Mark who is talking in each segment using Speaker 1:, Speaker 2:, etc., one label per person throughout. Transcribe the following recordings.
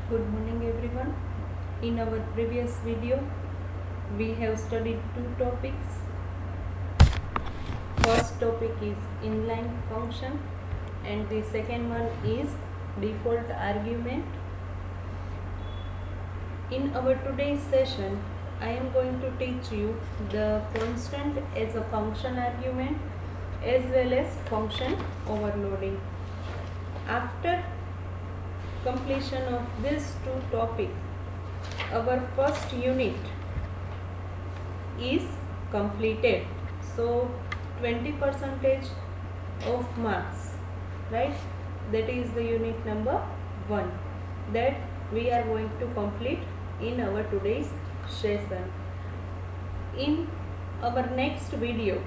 Speaker 1: Good morning everyone. In our previous video, we have studied two topics. First topic is inline function and the second one is default argument. In our today's session, I am going to teach you the constant as a function argument as well as function overloading. After completion of these two topics, our first unit is completed. So 20% of marks, right? That is the unit number 1 that we are going to complete in our today's session. In our next video,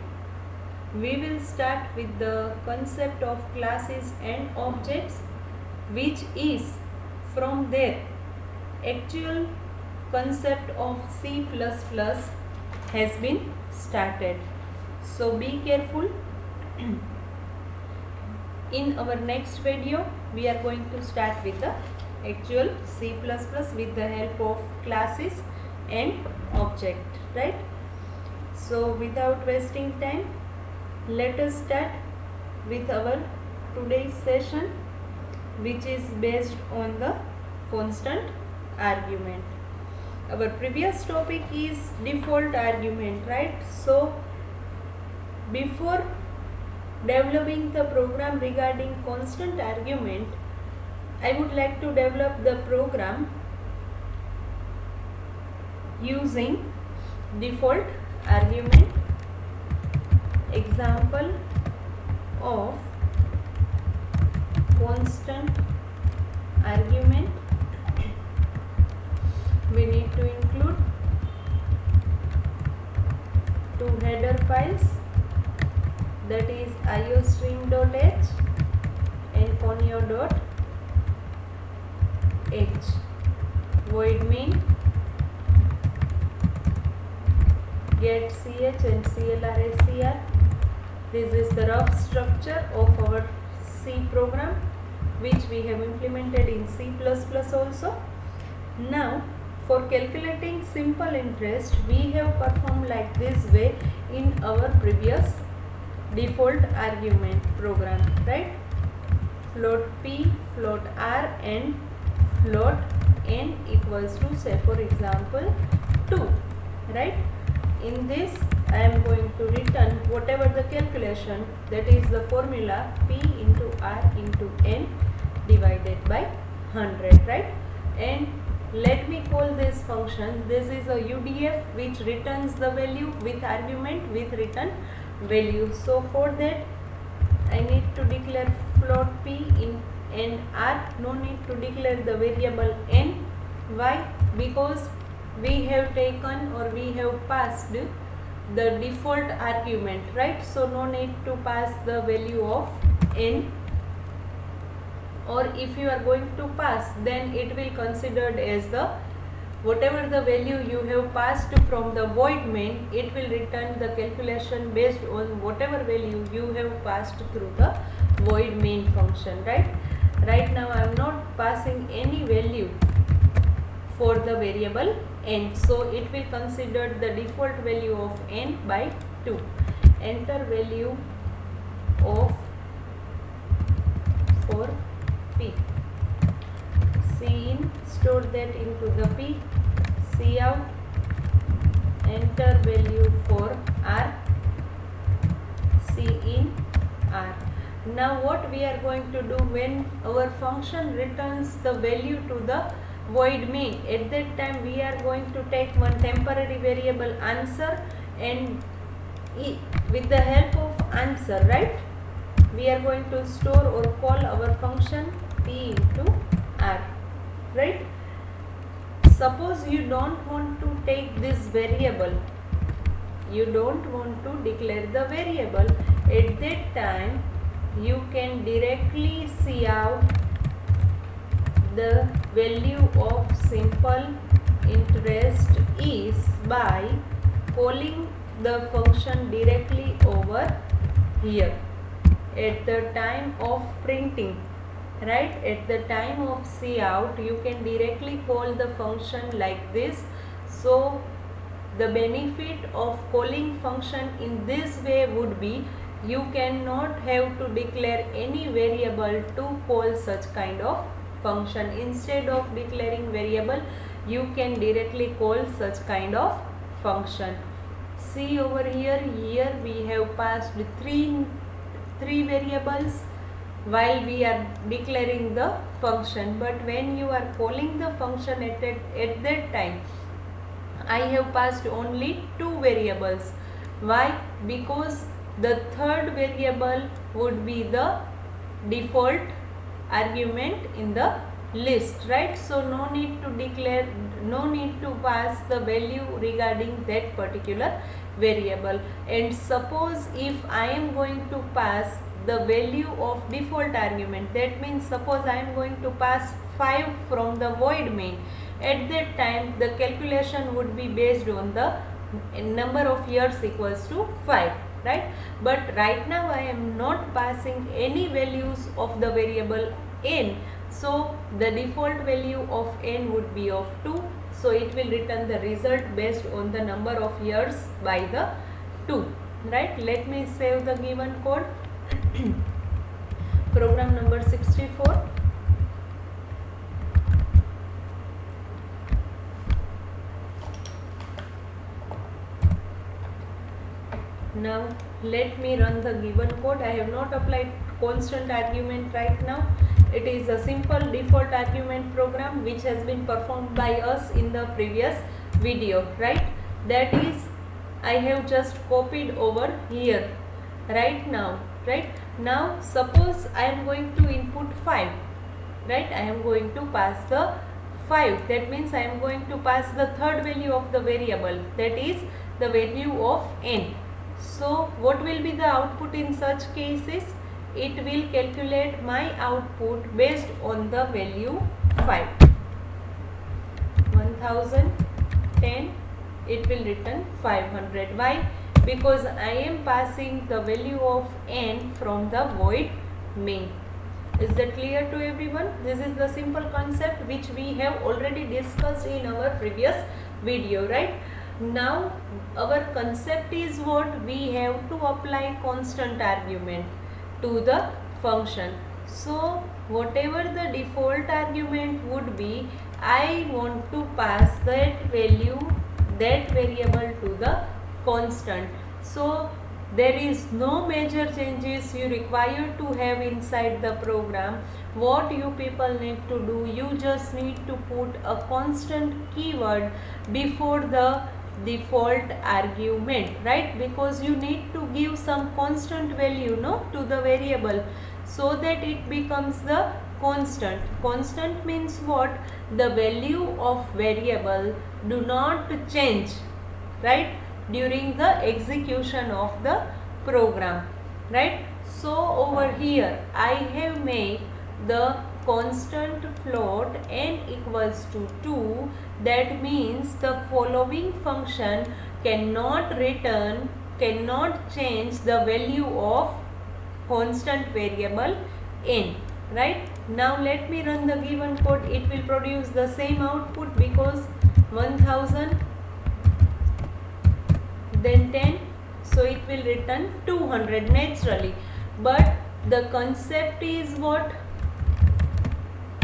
Speaker 1: we will start with the concept of classes and objects, which is from there actual concept of C++ has been started. So be careful. In our next video, we are going to start with the actual C++ with the help of classes and object, right? So without wasting time, let us start with our today's session, which is based on the constant argument. Our previous topic is default argument, right? So before developing the program regarding constant argument, I would like to develop the program using default argument. Example of constant argument, we need to include two header files, that is iostream.h and conio.h. void main, get ch and clrscr. This is the rough structure of our C program, which we have implemented in C++ also. Now for calculating simple interest, we have performed like this way in our previous default argument program, right? Float p, float r and float n equals to, say for example, 2, right? In this I am going to return whatever the calculation, that is the formula p into r into n divided by 100, right? And let me call this function, this is a UDF which returns the value with argument with return value. So for that I need to declare float p in and r, no need to declare the variable n. Why? Because we have taken or we have passed the default argument, right? So no need to pass the value of n, or if you are going to pass, then it will considered as the whatever the value you have passed from the void main, it will return the calculation based on whatever value you have passed through the void main function, right? Right now I am not passing any value for the variable n, so it will consider the default value of n by 2. Enter value of for p, cin, store that into the p, cout, enter value for r, cin r. Now what we are going to do when our function returns the value to the void main, at that time we are going to take one temporary variable answer, and with the help of answer, right, we are going to store or call our function p into r, right? Suppose you don't want to take this variable, you don't want to declare the variable, at that time you can directly see out the value of simple interest is by calling the function directly over here. At the time of printing, right? At the time of cout, you can directly call the function like this. So the benefit of calling function in this way would be you cannot have to declare any variable to call such kind of function. Instead of declaring variable, you can directly call such kind of function. See over here, we have passed three variables while we are declaring the function, but when you are calling the function at that time, I have passed only two variables. Why? Because the third variable would be the default argument in the list, right? So no need to pass the value regarding that particular variable. And suppose if I am going to pass the value of default argument, that means suppose I am going to pass 5 from the void main, at that time the calculation would be based on the number of years equals to 5, right? But right now I am not passing any values of the variable n, so the default value of n would be of 2, so it will return the result based on the number of years by the 2, right? Let me save the given code. Program number 64. Now let me run the given code. I have not applied constant argument right now. It is a simple default argument program which has been performed by us in the previous video, right? That is, I have just copied over here right now, right? Now suppose I am going to input 5, right? I am going to pass the 5, that means I am going to pass the third value of the variable, that is the value of n. So what will be the output in such cases? It will calculate my output based on the value 5. 1010, it will return 500. Why? Because I am passing the value of n from the void main. Is that clear to everyone? This is the simple concept which we have already discussed in our previous video, right? Now our concept is what? We have to apply constant argument to the function. So whatever the default argument would be, I want to pass that value, that variable to the constant. So there is no major changes you require to have inside the program. What you people need to do, you just need to put a constant keyword before the default argument, right? Because you need to give some constant value, no, to the variable, so that it becomes the constant. Constant means what? The value of variable do not change, right, during the execution of the program, right? So over here I have made the constant float n equals to 2. That means the following function cannot change the value of constant variable n, right? Now let me run the given code. It will produce the same output because 1000 then 10, so it will return 200 naturally. But the concept is what?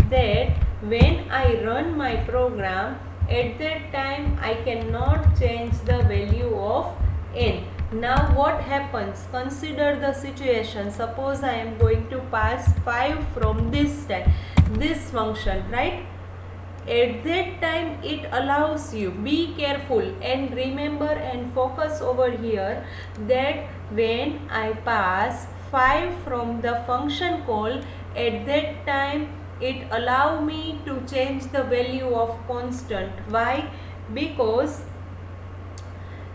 Speaker 1: That when I run my program, at that time I cannot change the value of n. Now what happens? Consider the situation. Suppose I am going to pass 5 from this function, right? At that time it allows you, be careful and remember and focus over here, that when I pass 5 from the function call, at that time it allow me to change the value of constant. Why? Because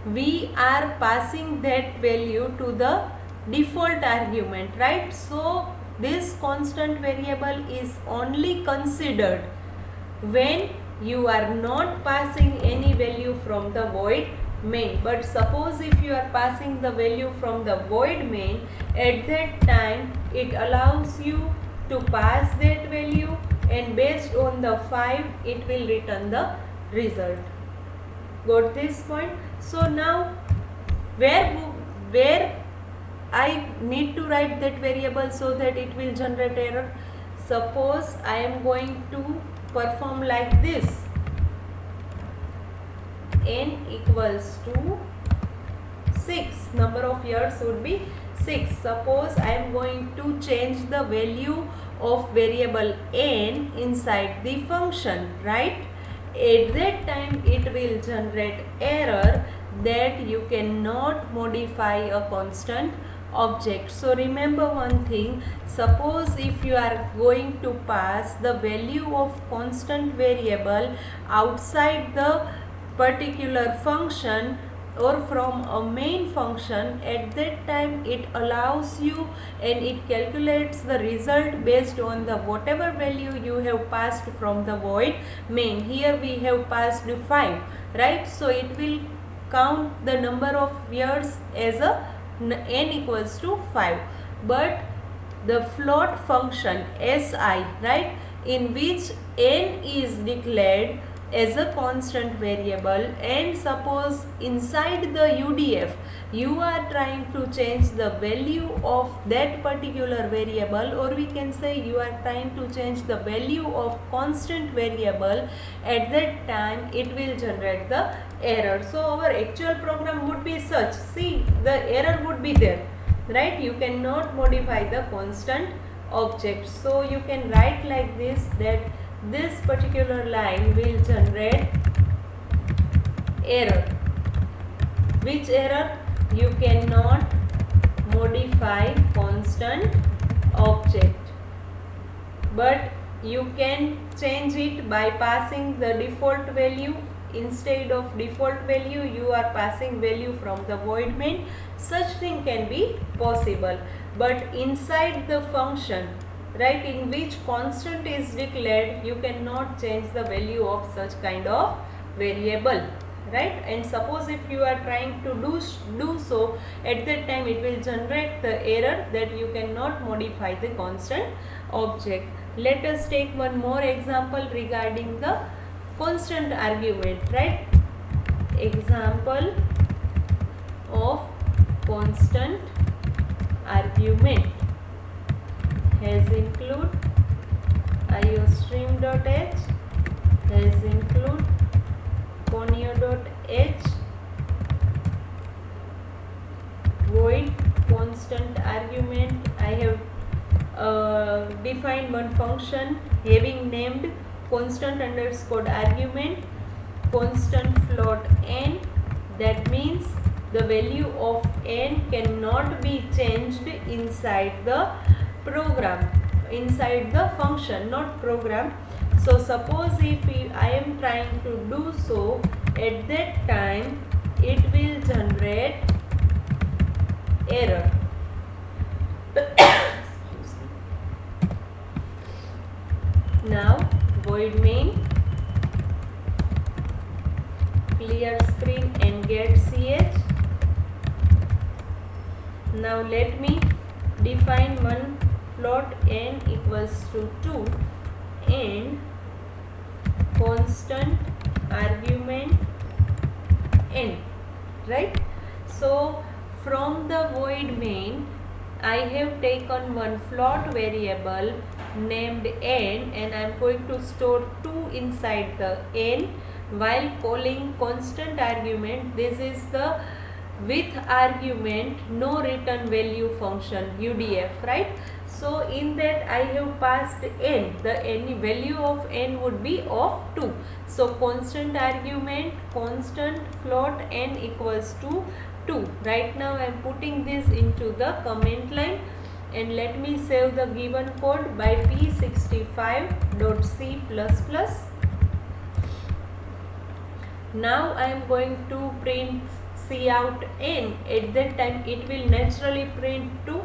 Speaker 1: we are passing that value to the default argument, right? So this constant variable is only considered when you are not passing any value from the void main. But suppose if you are passing the value from the void main, at that time it allows you to pass that value, and based on the 5 it will return the result. Got this point? So now where I need to write that variable so that it will generate error. Suppose I am going to perform like this, n equals to 6, number of years would be 6. Suppose I am going to change the value of variable n inside the function, right? At that time it will generate error that you cannot modify a constant object. So remember one thing, suppose if you are going to pass the value of constant variable outside the particular function or from a main function, at that time it allows you and it calculates the result based on the whatever value you have passed from the void main. Here we have passed 5, right? So it will count the number of years as a n equals to 5. But the float function si, right, in which n is declared as a constant variable, and suppose inside the UDF you are trying to change the value of that particular variable, or we can say you are trying to change the value of constant variable, at that time it will generate the error. So our actual program would be such, see, the error would be there, right? You cannot modify the constant object. So you can write like this, that this particular line will generate error. Which error? You cannot modify constant object, but you can change it by passing the default value. Instead of default value you are passing value from the void main. Such thing can be possible, but inside the function, right, in which constant is declared, you cannot change the value of such kind of variable, right? And suppose if you are trying to do so, at that time it will generate the error that you cannot modify the constant object. Let us take one more example regarding the constant argument, right? Example of constant argument has include iostream.h, has include conio.h, void constant argument. I have defined one function having named constant underscore argument constant float n. That means the value of n cannot be changed inside the program, inside the function, not program. So suppose if I am trying to do so, at that time it will generate error. Excuse me. Now void main, clear screen and get ch. Now let me define one float n equals to 2 and constant argument n, right? So from the void main I have taken one float variable named n, and I am going to store 2 inside the n while calling constant argument. This is the with argument no return value function, UDF, right? So in that I have passed n, the n value of n would be of 2. So constant argument constant float n equals to 2. Right now I am putting this into the comment line, and let me save the given code by p65.c++. Now I am going to print cout n. At that time it will naturally print 2.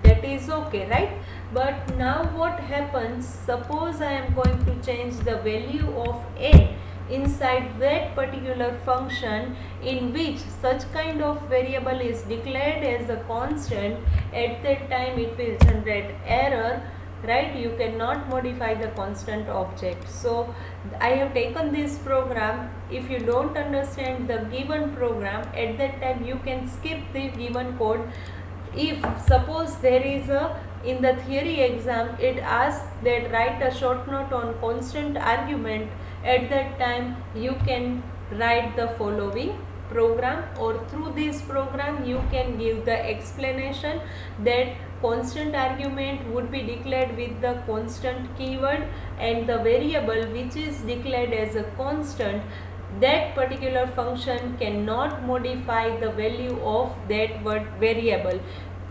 Speaker 1: That is okay, right? But now what happens, suppose I am going to change the value of n inside that particular function in which such kind of variable is declared as a constant. At that time it will generate error right? You cannot modify the constant object. So I have taken this program. If you don't understand the given program, at that time you can skip the given code. If suppose there is a, in the theory exam it asks that write a short note on constant argument, at that time you can write the following program, or through this program you can give the explanation that constant argument would be declared with the constant keyword, and the variable which is declared as a constant, that particular function cannot modify the value of that variable,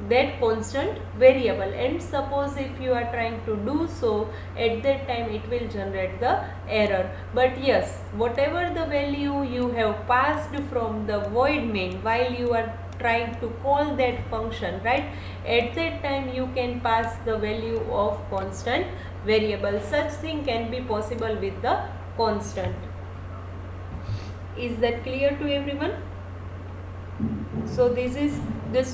Speaker 1: that constant variable. And suppose if you are trying to do so, at that time it will generate the error. But yes, whatever the value you have passed from the void main while you are trying to call that function, right, at that time you can pass the value of constant variable. Such thing can be possible with the constant. Is that clear to everyone? So these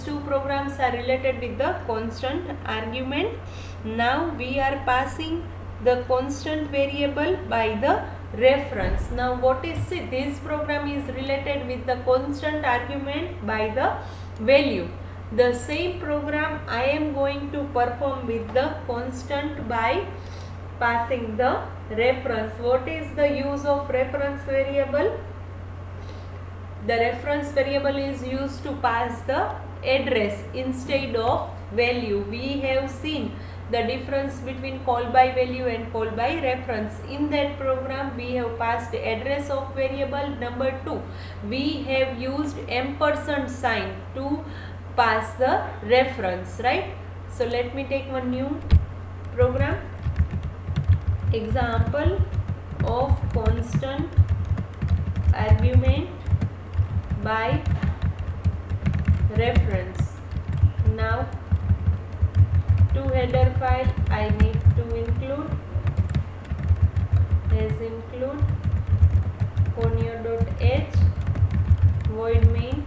Speaker 1: two programs are related with the constant argument. Now we are passing the constant variable by the reference. Now what is it? This program is related with the constant argument by the value. The same program I am going to perform with the constant by passing the reference. What is the use of reference variable? The reference variable is used to pass the address instead of value. We have seen the difference between call by value and call by reference. In that program we have passed address of variable. Number 2, we have used ampersand sign to pass the reference, right? So let me take one new program. Example of constant argument by reference. Now to header file I need to include conio.h void main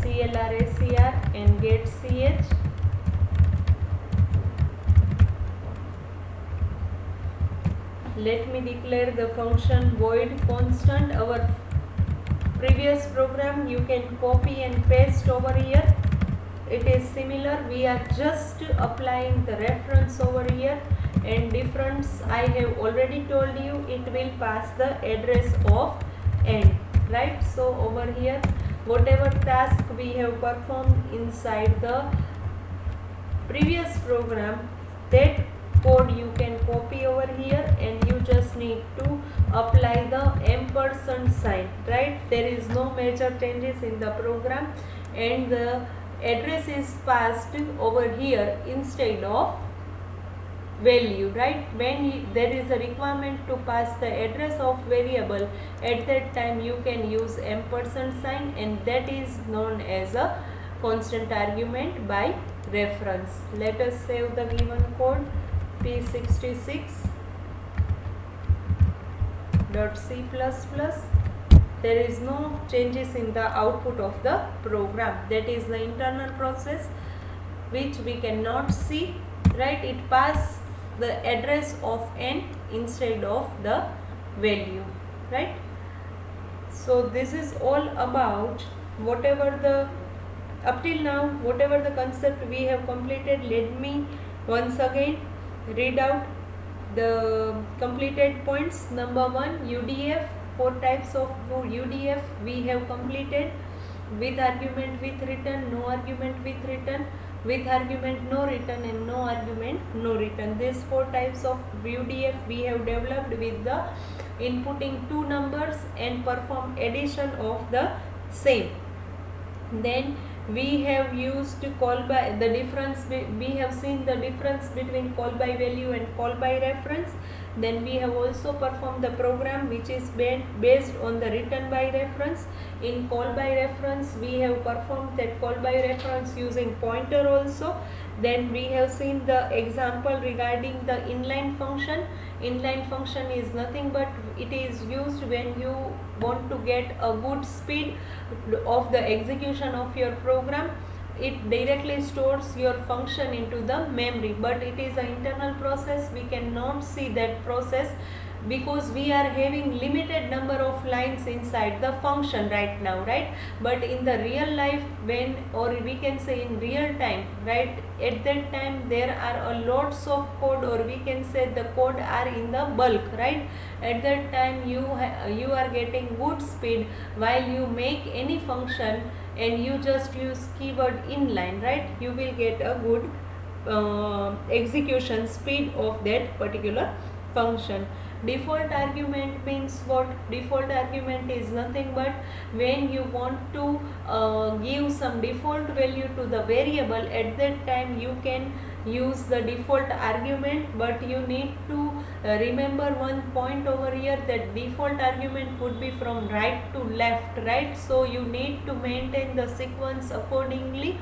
Speaker 1: clr and get ch. Let me declare the function void constant. Our previous program you can copy and paste over here. It is similar. We are just applying the reference over here, and difference I have already told you, it will pass the address of end, right? So over here whatever task we have performed inside the previous program, that code you can copy over here, and you just need to apply the ampersand sign, right? There is no major changes in the program, and the address is passed over here instead of value, right? When there is a requirement to pass the address of variable, at that time you can use ampersand sign, and that is known as a constant argument by reference. Let us save the given code. P66.C++. There is no changes in the output of the program. That is the internal process which we cannot see, right? It passes the address of n instead of the value, right? So this is all about whatever the up till now, whatever the concept we have completed. Let me once again read out the completed points. Number 1, UDF. 4 types of UDF we have completed: with argument with return, no argument with return, with argument no return, and no argument no return. These 4 types of UDF we have developed with the inputting 2 numbers and perform addition of the same. Then we have used call by the difference. We have seen the difference between call by value and call by reference. Then we have also performed the program which is based on the return by reference. In call by reference we have performed that call by reference using pointer also. Then we have seen the example regarding the inline function. Inline function is nothing but it is used when you want to get a good speed of the execution of your program. it directly stores your function into the memory, but it is an internal process. We cannot see that process because we are having limited number of lines inside the function right now, right? But in the real life, when, or we can say in real time, right, at that time there are a lots of code, or we can say the code are in the bulk, right? At that time you are getting good speed while you make any function and you just use keyword inline, right? You will get a good execution speed of that particular function. Default argument means what? Default argument is nothing but when you want to give some default value to the variable, at that time you can use the default argument, but you need to remember one point over here, that default argument would be from right to left, right? So you need to maintain the sequence accordingly.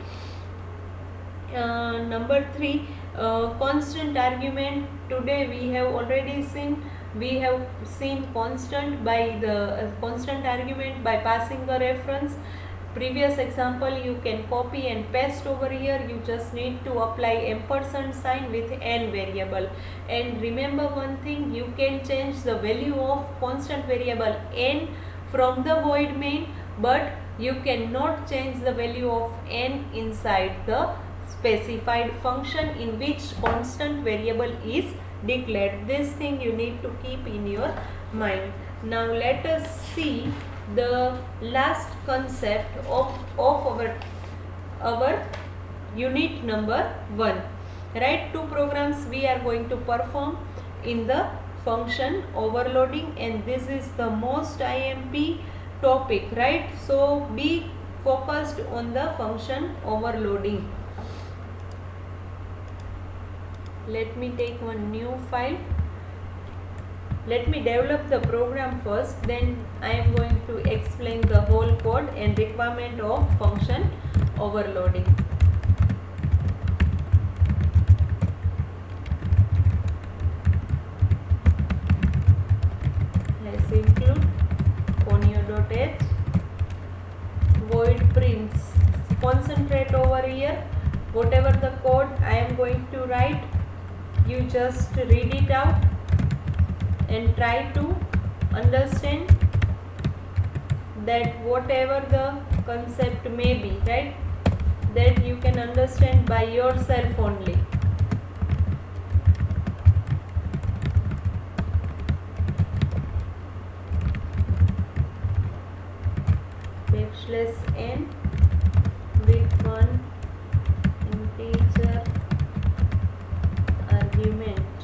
Speaker 1: Number 3, constant argument. Today we have already seen, we have seen constant by the constant argument by passing a reference. Previous example you can copy and paste over here. You just need to apply ampersand sign with n variable. And remember one thing, you can change the value of constant variable n from the void main, but you cannot change the value of n inside the specified function in which constant variable is declared. This thing you need to keep in your mind. Now let us see the last concept of our unit number 1. Right, 2 programs we are going to perform in the function overloading, and this is the most IMP topic, right? So be focused on the function overloading. Let me take one new file. Let me develop the program first, then I am going to explain the whole code and requirement of function overloading. Let's include conio.h void prints. Concentrate over here. Whatever the code I am going to write, you just read it out and try to understand that whatever the concept may be, right, that you can understand by yourself only. \n with one integer argument,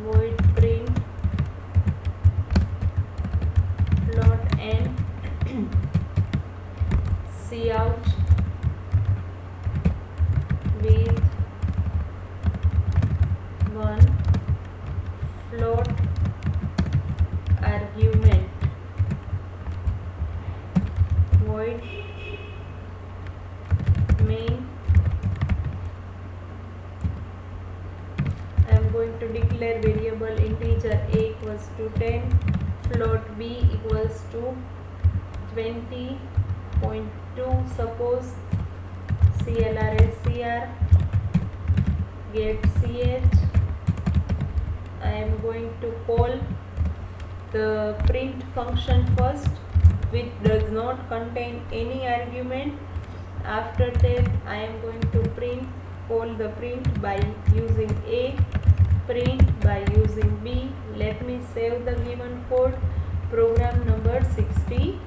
Speaker 1: void print float n cout with one float argument, void main. I am going to declare variable integer a equals to 10, float b equals to 20.2, suppose CLRSCR get ch. I am going to call the print function first, which does not contain any argument. After that I am going to call the print by using a, print by using b. Let me save the given code. Program number 67.c++.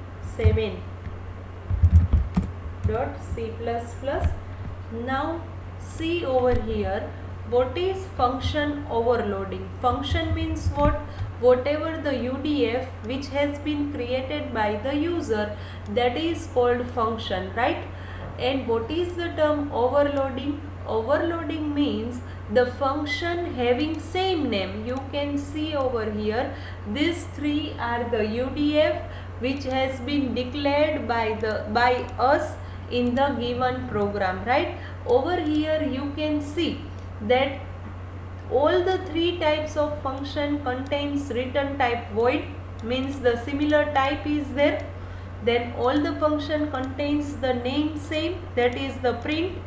Speaker 1: Now see over here, what is function overloading? Function means what? Whatever the UDF which has been created by the user, that is called function, right? And what is the term overloading? Overloading means the function having same name. You can see over here, these three are the UDF which has been declared by us in the given program, right? Over here you can see that all the three types of function contains return type void, means the similar type is there. then all the function contains the name same, that is the print.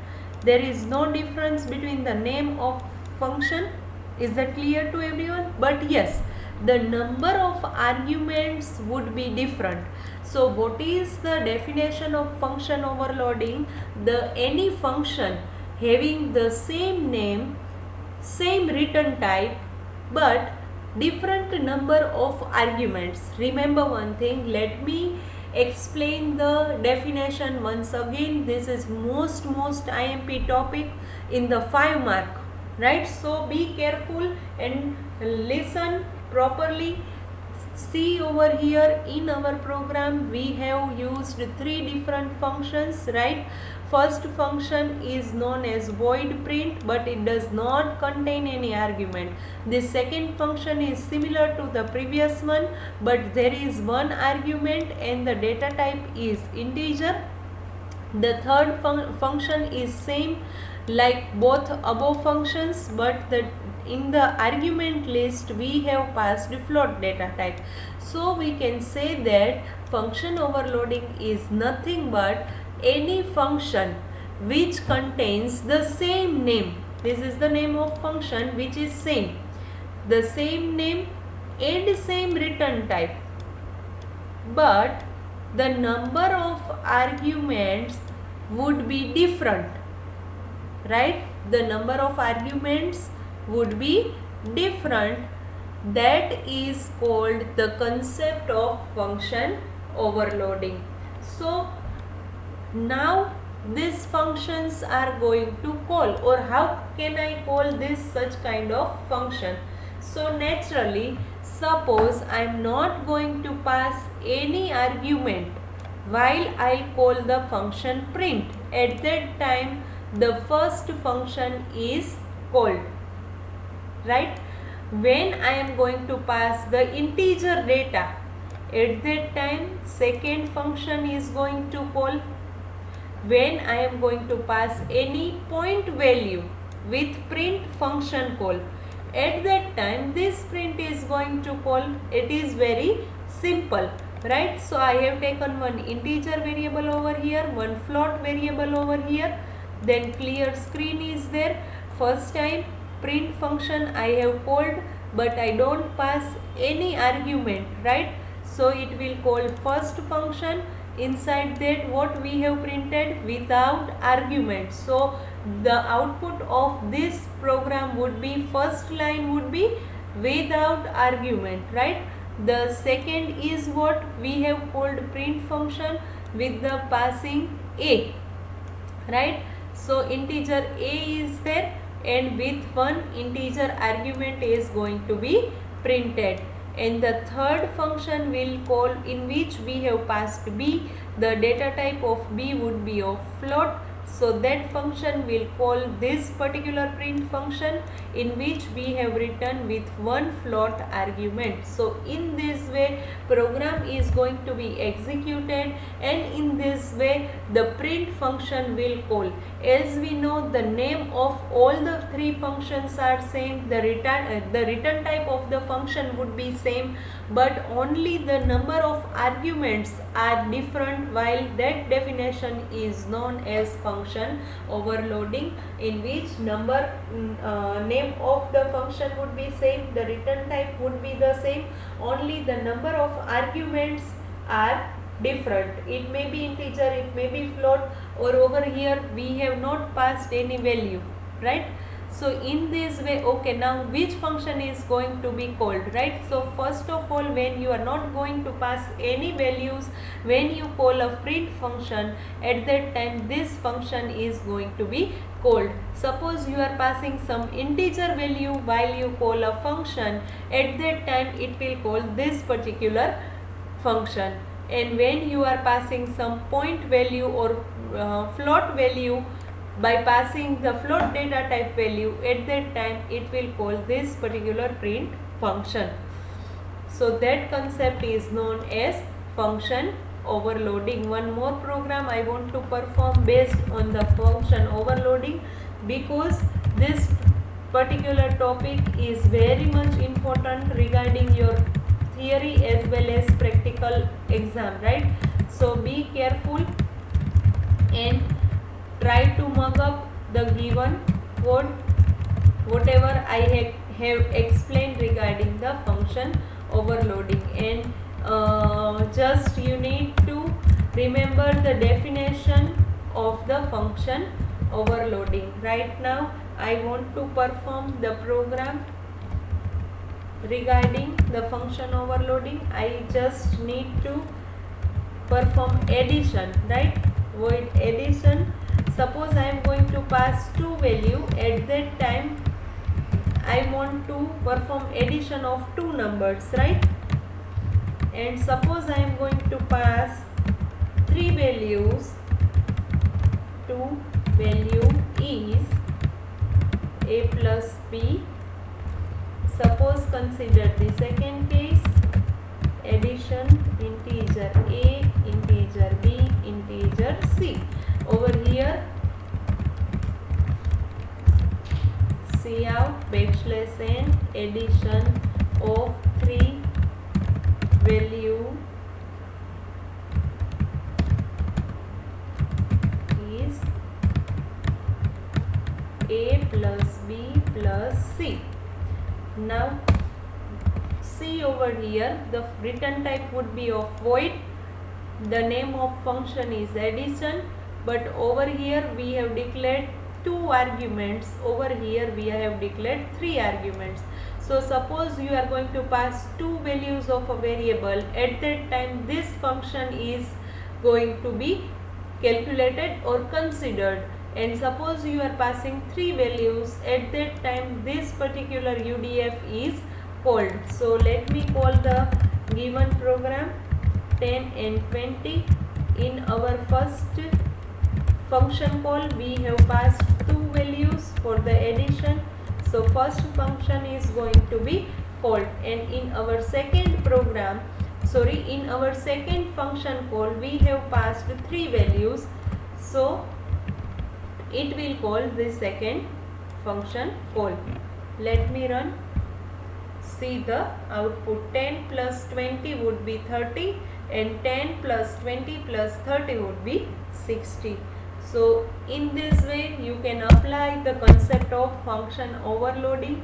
Speaker 1: There is no difference between the name of function. Is that clear to everyone? But yes, the number of arguments would be different. So what is the definition of function overloading? Any function having the same name, same return type, but different number of arguments. Remember one thing, let me explain the definition once again. This is most IMP topic in the 5 mark, right? So be careful and listen properly. See over here, in our program we have used 3 different functions, right? First function is known as void print, but it does not contain any argument. The second function is similar to the previous one, but there is one argument and the data type is integer. The third function is same like both above functions, but in the argument list we have passed float data type. So we can say that function overloading is nothing but any function which contains the same name. This is the name of function which is same, the same name and same return type, but the number of arguments would be different, right? The number of arguments would be different. That is called the concept of function overloading. So now these functions are going to call, or how can I call this such kind of function? So naturally, suppose I am not going to pass any argument while I call the function print. At that time the first function is called, right? When I am going to pass the integer data, at that time second function is going to call. When I am going to pass any point value with print function call, at that time this print is going to call. It is very simple, right? So I have taken one integer variable over here, one float variable over here, then clear screen is there. First time print function I have called, but I don't pass any argument, right? So it will call first function. Inside that what we have printed? Without argument. So the output of this program would be, first line would be without argument, right? The second is what we have called print function with the passing a, right? So integer a is there, and with one integer argument is going to be printed. And the third function will call, in which we have passed b. The data type of b would be of float. So that function will call this particular print function, in which we have written with one float argument. So in this way program is going to be executed, and in this way the print function will call. As we know, the name of all the 3 functions are same, the return type of the function would be same, but only the number of arguments are different, while that definition is known as function overloading, in which name of the function would be same, the return type would be the same, only the number of arguments are different. It may be integer, it may be float, or over here we have not passed any value, right? So in this way, okay, now which function is going to be called, right? So first of all, when you are not going to pass any values, when you call a print function, at that time this function is going to be called. Suppose you are passing some integer value while you call a function, at that time it will call this particular function. And when you are passing some point value or float value by passing the float data type value, at that time it will call this particular print function. So that concept is known as function overloading. One more program I want to perform based on the function overloading, because this particular topic is very much important regarding your theory as well as practical exam, right? So be careful and try to mug up the given code, whatever I have explained regarding the function overloading, and just you need to remember the definition of the function overloading. Right now I want to perform the program regarding the function overloading. I just need to perform addition, right? Void addition. Suppose I am going to pass two value. At that time I want to perform addition of two numbers, right? And suppose I am going to pass three values. Two value is a plus b. Suppose consider the second case, addition integer a, integer b, integer c. Over here cout \n addition of three value is a plus b plus c. Now see over here, the return type would be of void. The name of function is addition, but over here we have declared two arguments. Over here we have declared three arguments. So suppose you are going to pass two values of a variable. At that time this function is going to be calculated or considered, and suppose you are passing three values. At that time this particular UDF is called. So let me call the given program 10 and 20. In our first function call we have passed two values for the addition, so first function is going to be called. And in our second program, in our second function call we have passed three values, so it will call the second function call. Let me run. See the output, 10 plus 20 would be 30 and 10 plus 20 plus 30 would be 60. So in this way you can apply the concept of function overloading.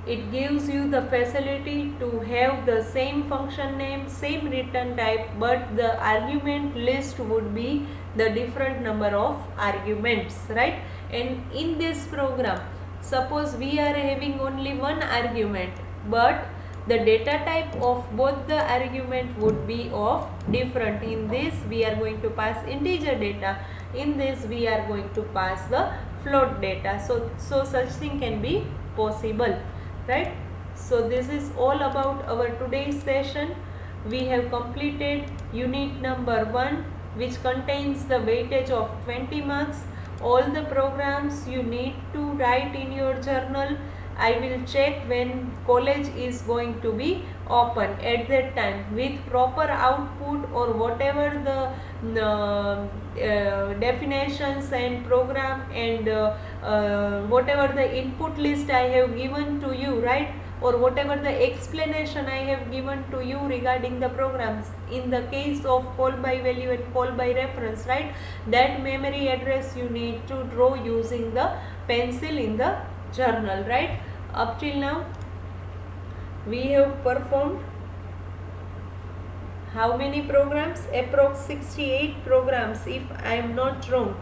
Speaker 1: It gives you the facility to have the same function name, same return type, but the argument list would be the different number of arguments, right? And in this program, suppose we are having only one argument, but the data type of both the argument would be of different. In this we are going to pass integer data, in this we are going to pass the float data. So such thing can be possible, right? So this is all about our today's session. We have completed unit number 1, which contains the weightage of 20 marks. All the programs you need to write in your journal. I will check when college is going to be open. At that time, with proper output or whatever the definitions and program and whatever the input list I have given to you, right? Or whatever the explanation I have given to you regarding the programs, in the case of call by value and call by reference, right? That memory address you need to draw using the pencil in the journal, right? Up till now we have performed how many programs? Approx 68 programs, if I am not wrong,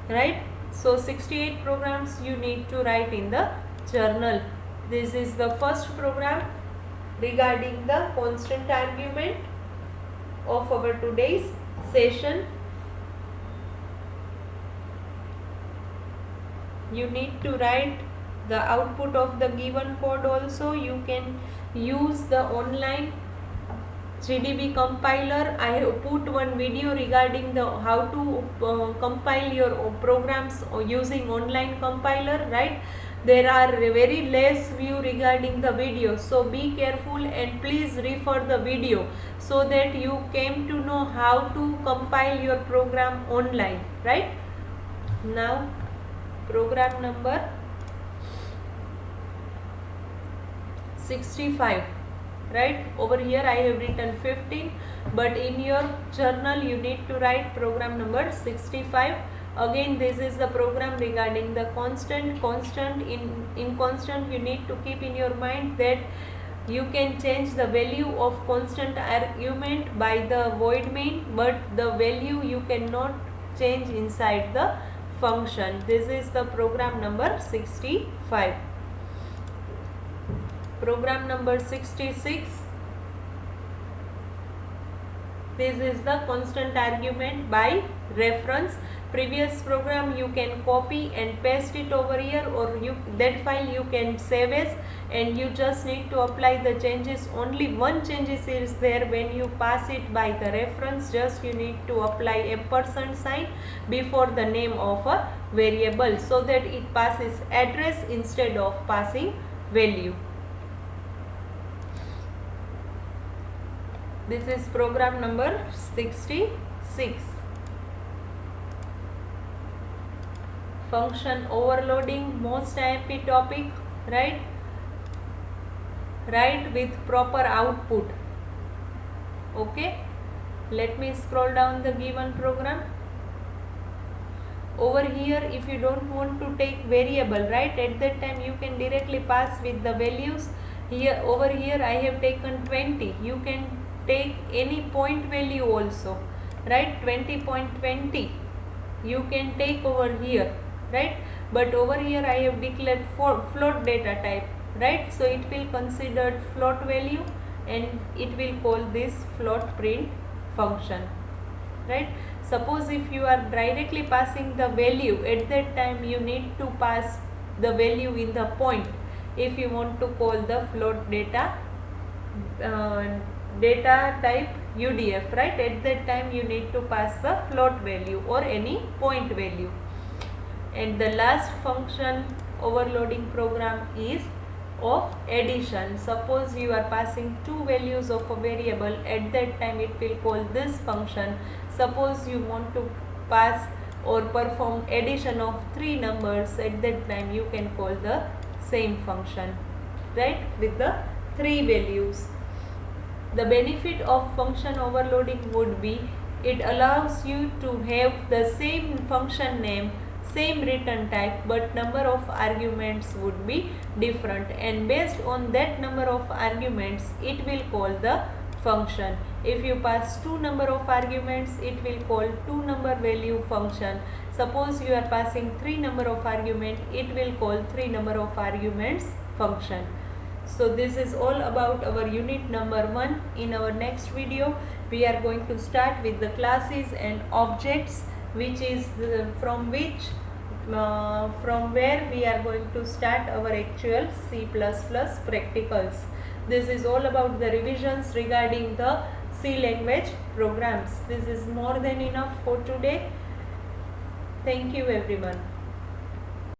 Speaker 1: right? So 68 programs you need to write in the journal. This is the first program regarding the constant argument of our today's session. You need to write the output of the given code also. You can use the online GDB compiler. I have put one video regarding the how to compile your programs using online compiler, right? There are very less view regarding the video, so be careful and please refer the video so that you came to know how to compile your program online, right? Now program number 65. right? Over here I have written 15, but in your journal you need to write program number 65. Again, this is the program regarding the constant. In constant you need to keep in your mind that you can change the value of constant argument by the void main, but the value you cannot change inside the function. This is the program number 65. Program number 66. This is the constant argument by reference. Previous program you can copy and paste it over here, or that file you can save as, and you just need to apply the changes. Only one changes is there when you pass it by the reference. Just you need to apply a % sign before the name of a variable, so that it passes address instead of passing value. This is program number 66. Function overloading, most IMP topic, right? Write with proper output. Okay, let me scroll down the given program. Over here, if you don't want to take variable, right, at that time you can directly pass with the values. Here, over here I have taken 20. You can take any point value also, right? 20.20 you can take over here, right? But over here I have declared for float data type, right? So it will consider float value, and it will call this float print function, right? Suppose if you are directly passing the value, at that time you need to pass the value in the point if you want to call the float data data type UDF, right? At that time you need to pass the float value or any point value. And the last function overloading program is of addition. Suppose you are passing two values of a variable, at that time it will call this function. Suppose you want to pass or perform addition of three numbers, at that time you can call the same function, right, with the three values. The benefit of function overloading would be it allows you to have the same function name, same return type, but number of arguments would be different, and based on that number of arguments it will call the function. If you pass two number of arguments, it will call two number value function. Suppose you are passing three number of argument, it will call three number of arguments function. So this is all about our unit number 1. In our next video we are going to start with the classes and objects, which is from where we are going to start our actual C++ practicals. This is all about the revisions regarding the C language programs. This is more than enough for today. Thank you everyone.